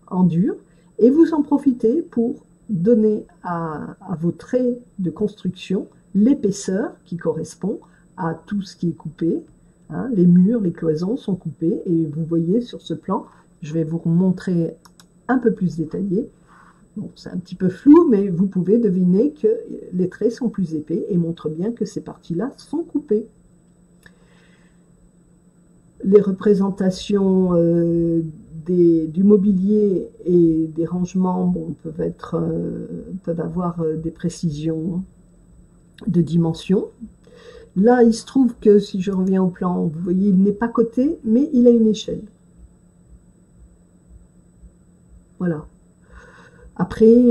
en dur, et vous en profitez pour donner à vos traits de construction l'épaisseur qui correspond à tout ce qui est coupé. Hein, les murs, les cloisons sont coupés, et vous voyez sur ce plan, je vais vous montrer un peu plus détaillé. Bon, c'est un petit peu flou, mais vous pouvez deviner que les traits sont plus épais et montrent bien que ces parties-là sont coupées. Les représentations du mobilier et des rangements peuvent avoir des précisions de dimension. Là, il se trouve que, si je reviens au plan, vous voyez, il n'est pas coté, mais il a une échelle. Voilà. Après,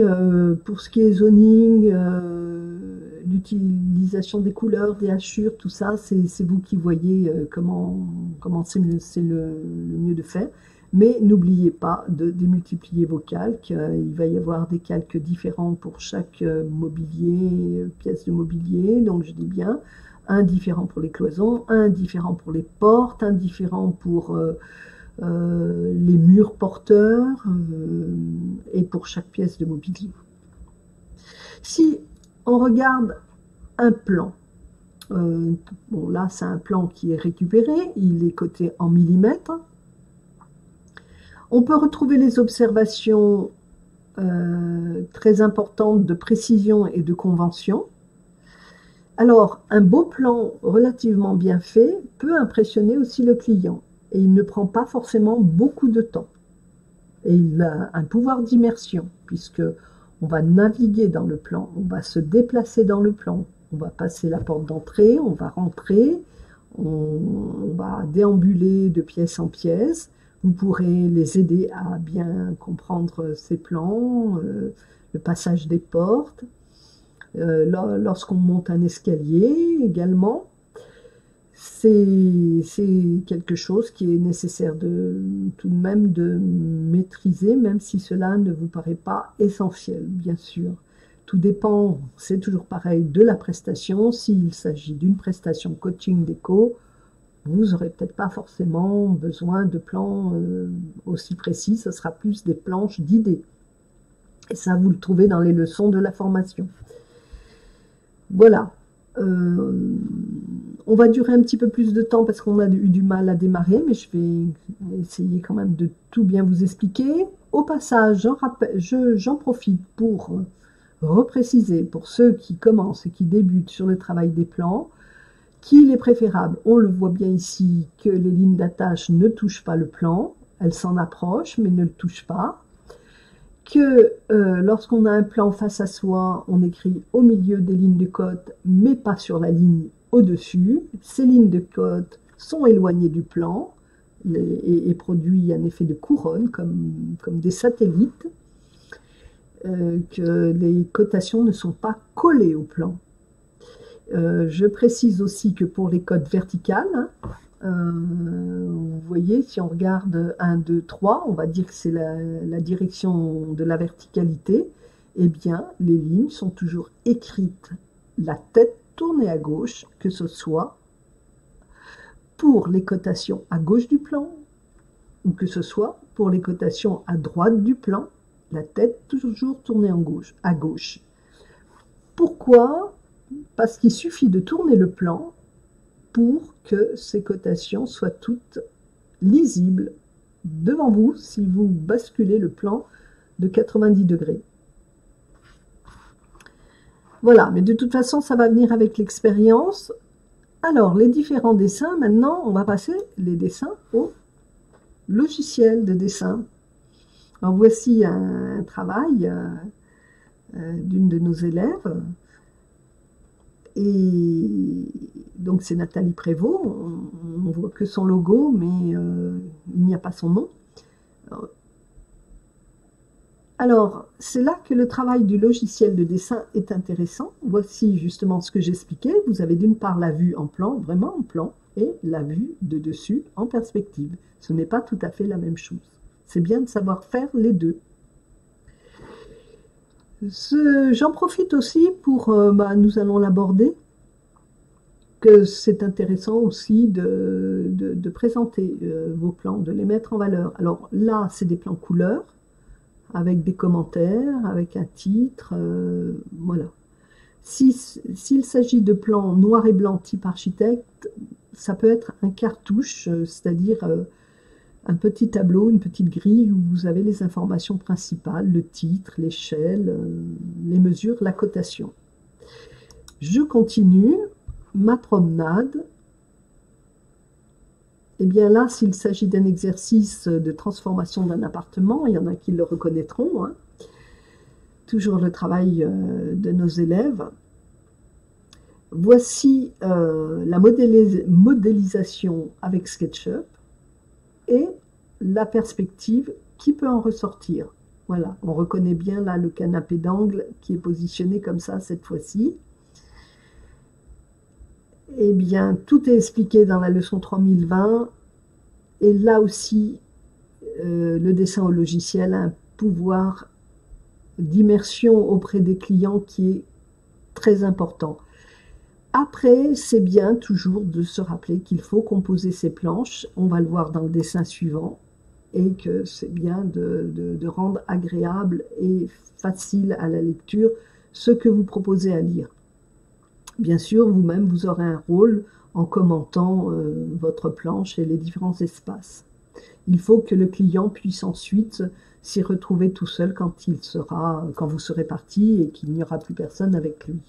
pour ce qui est zoning, l'utilisation des couleurs, des hachures, tout ça, c'est vous qui voyez comment c'est le mieux de faire. Mais n'oubliez pas de démultiplier vos calques. Il va y avoir des calques différents pour chaque mobilier, pièce de mobilier. Donc, je dis bien, un différent pour les cloisons, un différent pour les portes, un différent pour les murs porteurs et pour chaque pièce de mobilier. Si on regarde un plan, bon là c'est un plan qui est récupéré, il est coté en millimètres. On peut retrouver les observations très importantes de précision et de convention. Alors, un beau plan relativement bien fait peut impressionner aussi le client. Et il ne prend pas forcément beaucoup de temps. Et il a un pouvoir d'immersion, puisque on va naviguer dans le plan, on va se déplacer dans le plan, on va passer la porte d'entrée, on va rentrer, on va déambuler de pièce en pièce. Vous pourrez les aider à bien comprendre ces plans, le passage des portes, lorsqu'on monte un escalier également. C'est quelque chose qui est nécessaire tout de même de maîtriser, même si cela ne vous paraît pas essentiel, bien sûr. Tout dépend, c'est toujours pareil, de la prestation. S'il s'agit d'une prestation coaching déco, vous n'aurez peut-être pas forcément besoin de plans aussi précis, ce sera plus des planches d'idées. Et ça, vous le trouvez dans les leçons de la formation. Voilà. On va durer un petit peu plus de temps parce qu'on a eu du mal à démarrer, mais je vais essayer quand même de tout bien vous expliquer. Au passage, j'en profite pour repréciser pour ceux qui commencent et qui débutent sur le travail des plans, qu'il est préférable, on le voit bien ici, que les lignes d'attache ne touchent pas le plan, elles s'en approchent mais ne le touchent pas, que lorsqu'on a un plan face à soi, on écrit au milieu des lignes de cote, mais pas sur la ligne au-dessus. Ces lignes de cote sont éloignées du plan et produisent un effet de couronne, comme des satellites, que les cotations ne sont pas collées au plan. Je précise aussi que pour les cotes verticales, vous voyez, si on regarde 1, 2, 3, on va dire que c'est la direction de la verticalité, eh bien, les lignes sont toujours écrites, la tête tournée à gauche, que ce soit pour les cotations à gauche du plan, ou que ce soit pour les cotations à droite du plan, la tête toujours tournée à gauche. Pourquoi? Parce qu'il suffit de tourner le plan pour que ces cotations soient toutes lisibles devant vous si vous basculez le plan de 90 degrés. Voilà, mais de toute façon, ça va venir avec l'expérience. Alors, les différents dessins, maintenant, on va passer les dessins au logiciel de dessin. Alors, voici un travail d'une de nos élèves. Et donc c'est Nathalie Prévost, on ne voit que son logo, mais il n'y a pas son nom. Alors, c'est là que le travail du logiciel de dessin est intéressant. Voici justement ce que j'expliquais. Vous avez d'une part la vue en plan, vraiment en plan, et la vue de dessus en perspective. Ce n'est pas tout à fait la même chose. C'est bien de savoir faire les deux. J'en profite aussi pour, nous allons l'aborder, que c'est intéressant aussi de présenter vos plans, de les mettre en valeur. Alors là, c'est des plans couleurs, avec des commentaires, avec un titre, voilà. S'il s'agit de plans noir et blanc type architecte, ça peut être un cartouche, c'est-à-dire un petit tableau, une petite grille où vous avez les informations principales, le titre, l'échelle, les mesures, la cotation. Je continue ma promenade. Et bien là, s'il s'agit d'un exercice de transformation d'un appartement, il y en a qui le reconnaîtront, hein. Toujours le travail de nos élèves. Voici la modélisation avec SketchUp et la perspective qui peut en ressortir. Voilà, on reconnaît bien là le canapé d'angle qui est positionné comme ça cette fois-ci. Eh bien, tout est expliqué dans la leçon 3020. Et là aussi, le dessin au logiciel a un pouvoir d'immersion auprès des clients qui est très important. Après, c'est bien toujours de se rappeler qu'il faut composer ses planches, on va le voir dans le dessin suivant, et que c'est bien de rendre agréable et facile à la lecture ce que vous proposez à lire. Bien sûr, vous-même, vous aurez un rôle en commentant votre planche et les différents espaces. Il faut que le client puisse ensuite s'y retrouver tout seul quand vous serez parti et qu'il n'y aura plus personne avec lui.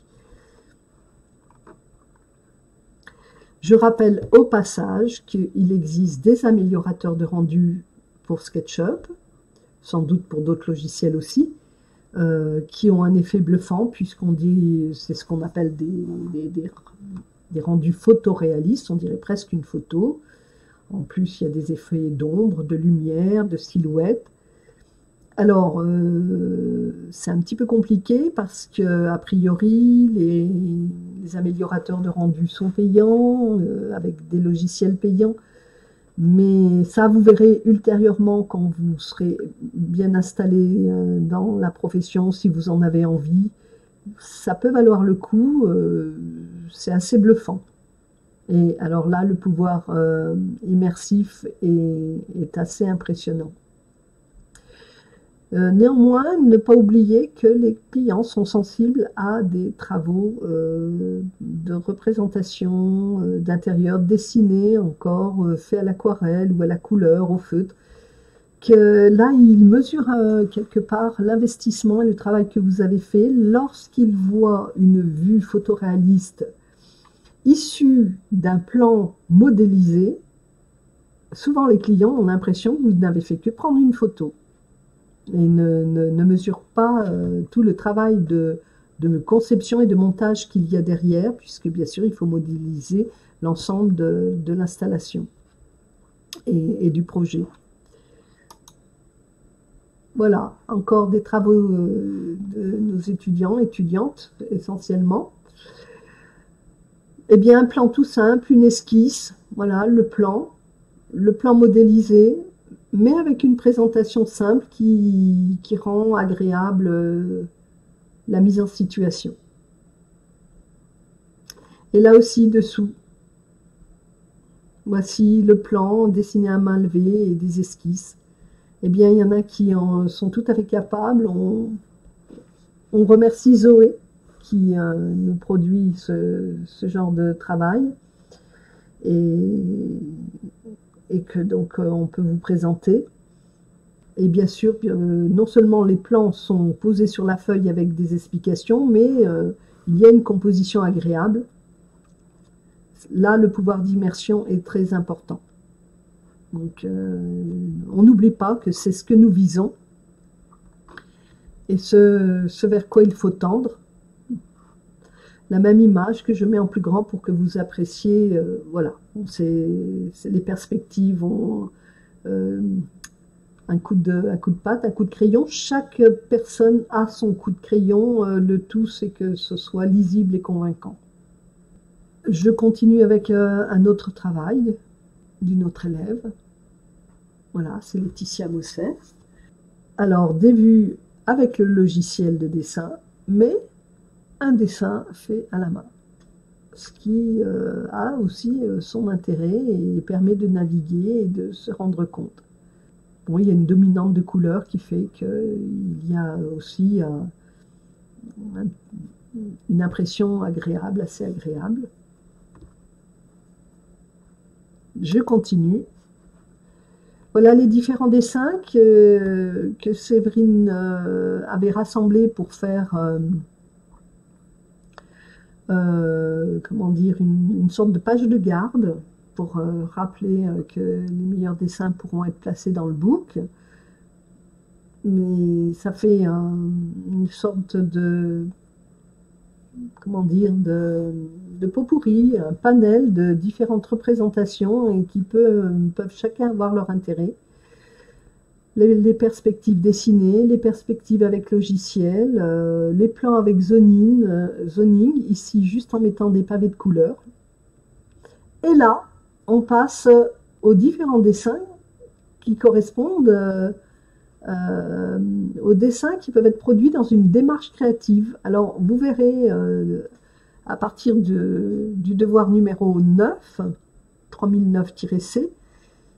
Je rappelle au passage qu'il existe des améliorateurs de rendu pour SketchUp, sans doute pour d'autres logiciels aussi, qui ont un effet bluffant, puisqu'on dit, c'est ce qu'on appelle des rendus photoréalistes, on dirait presque une photo. En plus, il y a des effets d'ombre, de lumière, de silhouette. Alors, c'est un petit peu compliqué parce que, a priori, les améliorateurs de rendu sont payants, avec des logiciels payants. Mais ça, vous verrez ultérieurement quand vous serez bien installé dans la profession, si vous en avez envie. Ça peut valoir le coup, c'est assez bluffant. Et alors là, le pouvoir immersif est assez impressionnant. Néanmoins, ne pas oublier que les clients sont sensibles à des travaux de représentation d'intérieur dessinés encore, faits à l'aquarelle ou à la couleur, au feutre, que là, ils mesurent quelque part l'investissement et le travail que vous avez fait lorsqu'ils voient une vue photoréaliste issue d'un plan modélisé. Souvent, les clients ont l'impression que vous n'avez fait que prendre une photo et ne mesurent pas tout le travail de conception et de montage qu'il y a derrière, puisque bien sûr, il faut modéliser l'ensemble de l'installation et du projet. Voilà, encore des travaux de nos étudiants, étudiantes essentiellement. Eh bien, un plan tout simple, une esquisse, voilà, le plan modélisé, mais avec une présentation simple qui rend agréable la mise en situation. Et là aussi, dessous, voici le plan dessiné à main levée et des esquisses. Eh bien, il y en a qui en sont tout à fait capables. On remercie Zoé qui nous produit ce genre de travail et que donc on peut vous présenter. Et bien sûr, non seulement les plans sont posés sur la feuille avec des explications, mais il y a une composition agréable. Là, le pouvoir d'immersion est très important. Donc, on n'oublie pas que c'est ce que nous visons et ce vers quoi il faut tendre. La même image que je mets en plus grand pour que vous appréciez, voilà, les perspectives ont un coup de patte, un coup de crayon. Chaque personne a son coup de crayon, le tout c'est que ce soit lisible et convaincant. Je continue avec un autre travail d'une autre élève. Voilà, c'est Laetitia Mousset. Alors, des vues avec le logiciel de dessin, mais un dessin fait à la main. Ce qui a aussi son intérêt et permet de naviguer et de se rendre compte. Bon, il y a une dominante de couleur qui fait qu'il y a aussi une impression agréable, assez agréable. Je continue. Voilà les différents dessins que Séverine avait rassemblés pour faire comment dire, une sorte de page de garde pour rappeler que les meilleurs dessins pourront être placés dans le book. Mais ça fait une sorte de, comment dire, de pot pourri, un panel de différentes représentations et qui peuvent chacun avoir leur intérêt. Les perspectives dessinées, les perspectives avec logiciel, les plans avec zoning, ici juste en mettant des pavés de couleur. Et là, on passe aux différents dessins qui correspondent aux dessins qui peuvent être produits dans une démarche créative. Alors, vous verrez à partir du devoir numéro 9, 3009-C,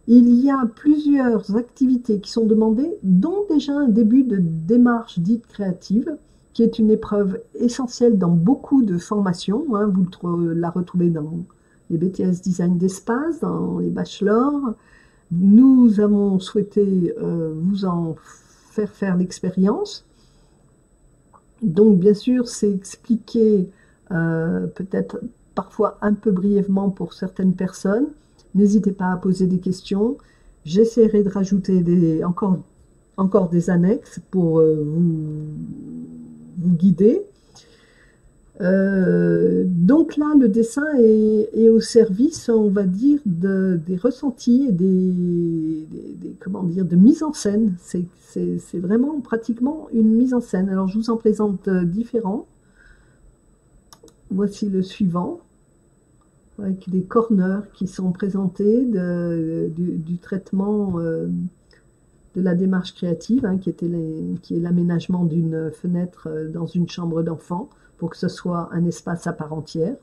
il y a plusieurs activités qui sont demandées, dont déjà un début de démarche dite créative, qui est une épreuve essentielle dans beaucoup de formations. Hein, vous la retrouvez dans les BTS Design d'espace, dans les bachelors. Nous avons souhaité vous en faire l'expérience. Donc, bien sûr, c'est expliqué peut-être parfois un peu brièvement pour certaines personnes. N'hésitez pas à poser des questions. J'essaierai de rajouter encore des annexes pour vous guider. Donc là, le dessin est au service, on va dire, des ressentis et comment dire, de mise en scène. C'est vraiment pratiquement une mise en scène. Alors, je vous en présente différents. Voici le suivant, avec des corners qui sont présentés du traitement de la démarche créative, hein, qui est l'aménagement d'une fenêtre dans une chambre d'enfant, pour que ce soit un espace à part entière.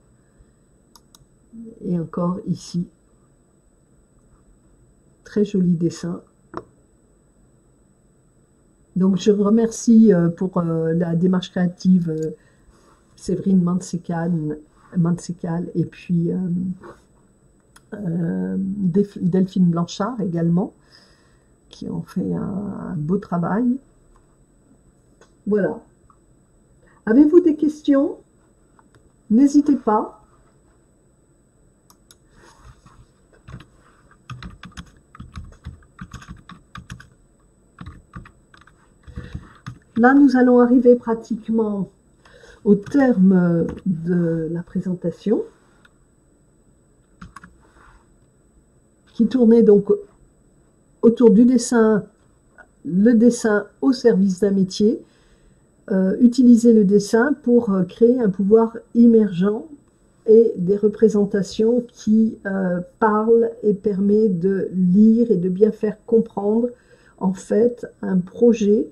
Et encore ici, très joli dessin. Donc je remercie pour la démarche créative Séverine Mansecal et puis Delphine Blanchard également, qui ont fait un beau travail. Voilà. Avez-vous des questions? N'hésitez pas. Là, nous allons arriver pratiquement au terme de la présentation, qui tournait donc autour du dessin, le dessin au service d'un métier, utiliser le dessin pour créer un pouvoir émergent et des représentations qui parlent et permet de lire et de bien faire comprendre en fait un projet,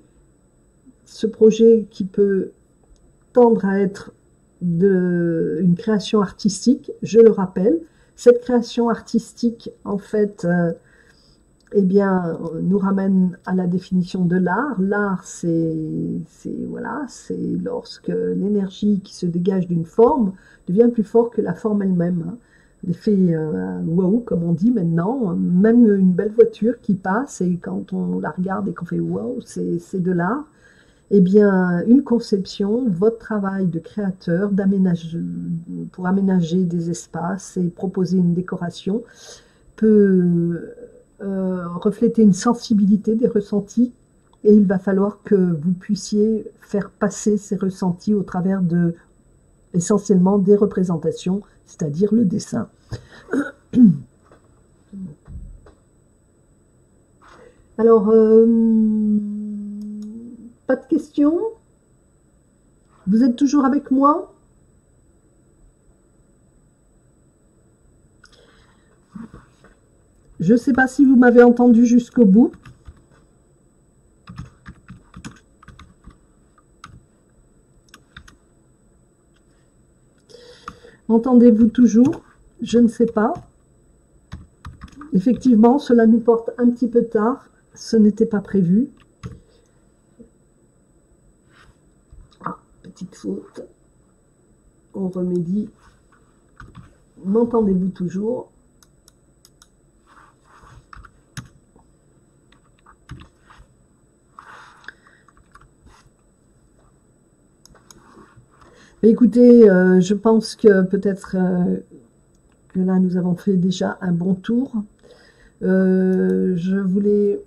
ce projet qui peut tendre à être une création artistique, je le rappelle. Cette création artistique, en fait, eh bien, nous ramène à la définition de l'art. L'art, voilà, c'est lorsque l'énergie qui se dégage d'une forme devient plus forte que la forme elle-même. Hein. L'effet wow, comme on dit maintenant, même une belle voiture qui passe et quand on la regarde et qu'on fait wow, c'est de l'art. Eh bien, une conception, votre travail de créateur, pour aménager des espaces et proposer une décoration, peut refléter une sensibilité des ressentis et il va falloir que vous puissiez faire passer ces ressentis au travers de, essentiellement, des représentations, c'est-à-dire le dessin. Alors, pas de questions? Vous êtes toujours avec moi? Je ne sais pas si vous m'avez entendu jusqu'au bout. Entendez-vous toujours? Je ne sais pas. Effectivement, cela nous porte un petit peu tard. Ce n'était pas prévu. Ah, petite faute. On remédie. M'entendez-vous toujours? Écoutez, je pense que peut-être que là, nous avons fait déjà un bon tour. Je voulais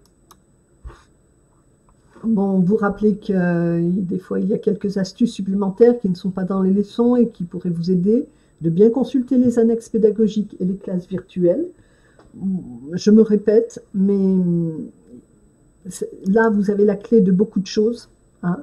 vous rappeler que des fois, il y a quelques astuces supplémentaires qui ne sont pas dans les leçons et qui pourraient vous aider, de bien consulter les annexes pédagogiques et les classes virtuelles. Je me répète, mais là, vous avez la clé de beaucoup de choses. Hein.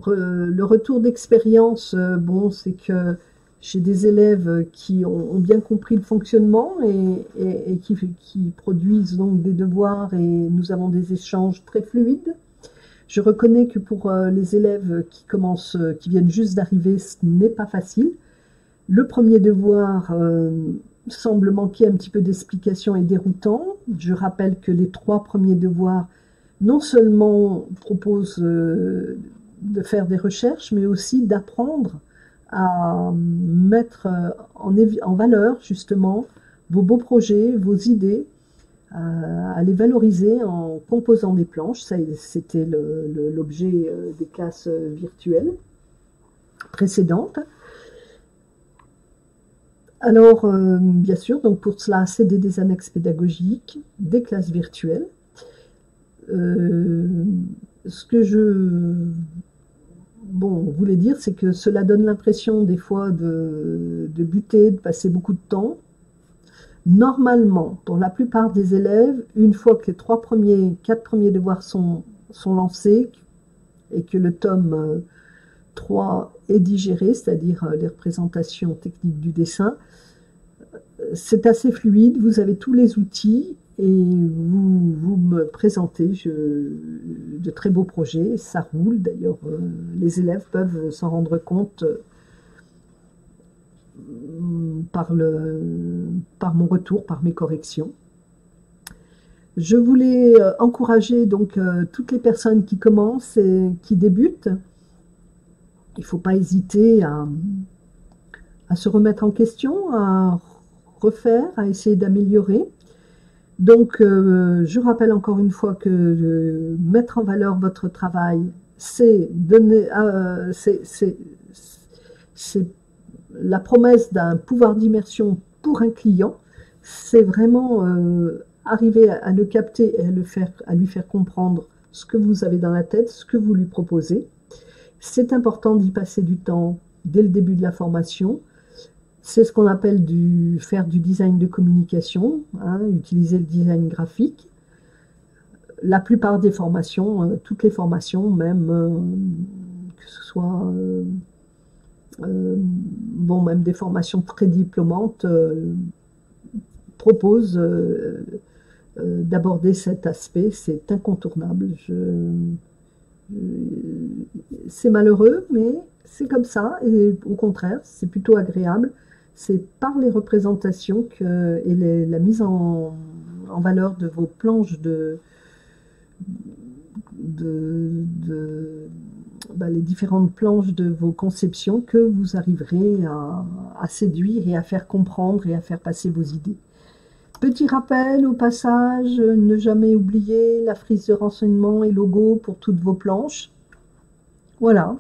Le retour d'expérience, bon, c'est que j'ai des élèves qui ont bien compris le fonctionnement et qui produisent donc des devoirs et nous avons des échanges très fluides. Je reconnais que pour les élèves qui viennent juste d'arriver, ce n'est pas facile. Le premier devoir semble manquer un petit peu d'explication et déroutant. Je rappelle que les 3 premiers devoirs non seulement proposent de faire des recherches, mais aussi d'apprendre à mettre en valeur justement vos beaux projets, vos idées, à les valoriser en composant des planches. C'était l'objet des classes virtuelles précédentes. Alors, bien sûr, donc pour cela, c'est des annexes pédagogiques, des classes virtuelles. Ce que je voulais dire, c'est que cela donne l'impression des fois de buter, de passer beaucoup de temps. Normalement, pour la plupart des élèves, une fois que les 4 premiers devoirs sont lancés et que le tome 3 est digéré, c'est-à-dire les représentations techniques du dessin, c'est assez fluide, vous avez tous les outils et vous me présentez de très beaux projets, ça roule d'ailleurs, les élèves peuvent s'en rendre compte par mon retour, par mes corrections. Je voulais encourager donc toutes les personnes qui commencent et qui débutent. Il ne faut pas hésiter à se remettre en question, à refaire, à essayer d'améliorer. Donc, je rappelle encore une fois que mettre en valeur votre travail, c'est donner, c'est la promesse d'un pouvoir d'immersion pour un client. C'est vraiment arriver à le capter et à lui faire comprendre ce que vous avez dans la tête, ce que vous lui proposez. C'est important d'y passer du temps dès le début de la formation. C'est ce qu'on appelle faire du design de communication, hein, utiliser le design graphique. La plupart des formations, toutes les formations, même que ce soit même des formations très diplômantes, proposent d'aborder cet aspect. C'est incontournable. C'est malheureux, mais c'est comme ça, et au contraire, c'est plutôt agréable. C'est par les représentations et la mise en valeur de vos planches les différentes planches de vos conceptions que vous arriverez à séduire et à faire comprendre et à faire passer vos idées. Petit rappel au passage, ne jamais oublier la frise de renseignements et logo pour toutes vos planches. Voilà.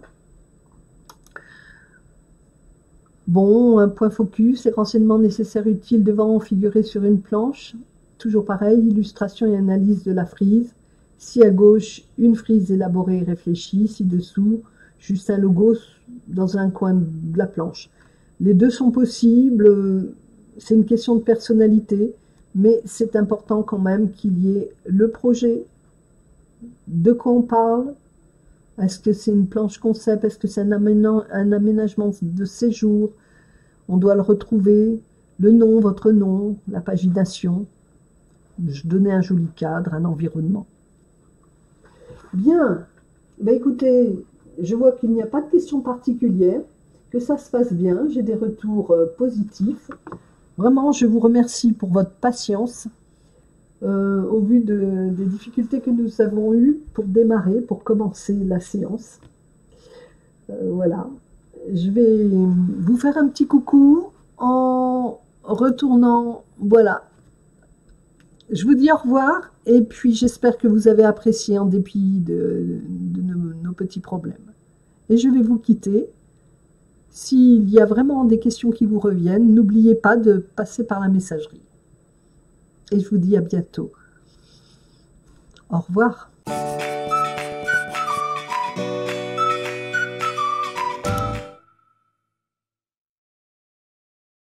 Bon, un point focus, les renseignements nécessaires utiles devant figurer sur une planche. Toujours pareil, illustration et analyse de la frise. Si à gauche, une frise élaborée et réfléchie, ci-dessous, juste un logo dans un coin de la planche. Les deux sont possibles, c'est une question de personnalité, mais c'est important quand même qu'il y ait le projet, de quoi on parle. Est-ce que c'est une planche concept? Est-ce que c'est un aménagement de séjour? On doit le retrouver. Le nom, votre nom, la pagination. Donner un joli cadre, un environnement. Bien. Ben écoutez, je vois qu'il n'y a pas de questions particulières, que ça se passe bien. J'ai des retours positifs. Vraiment, je vous remercie pour votre patience. Au vu des difficultés que nous avons eues pour démarrer, pour commencer la séance. Voilà. Je vais vous faire un petit coucou en retournant. Voilà. Je vous dis au revoir et puis j'espère que vous avez apprécié en dépit de nos petits problèmes. Et je vais vous quitter. S'il y a vraiment des questions qui vous reviennent, n'oubliez pas de passer par la messagerie. Et je vous dis à bientôt. Au revoir.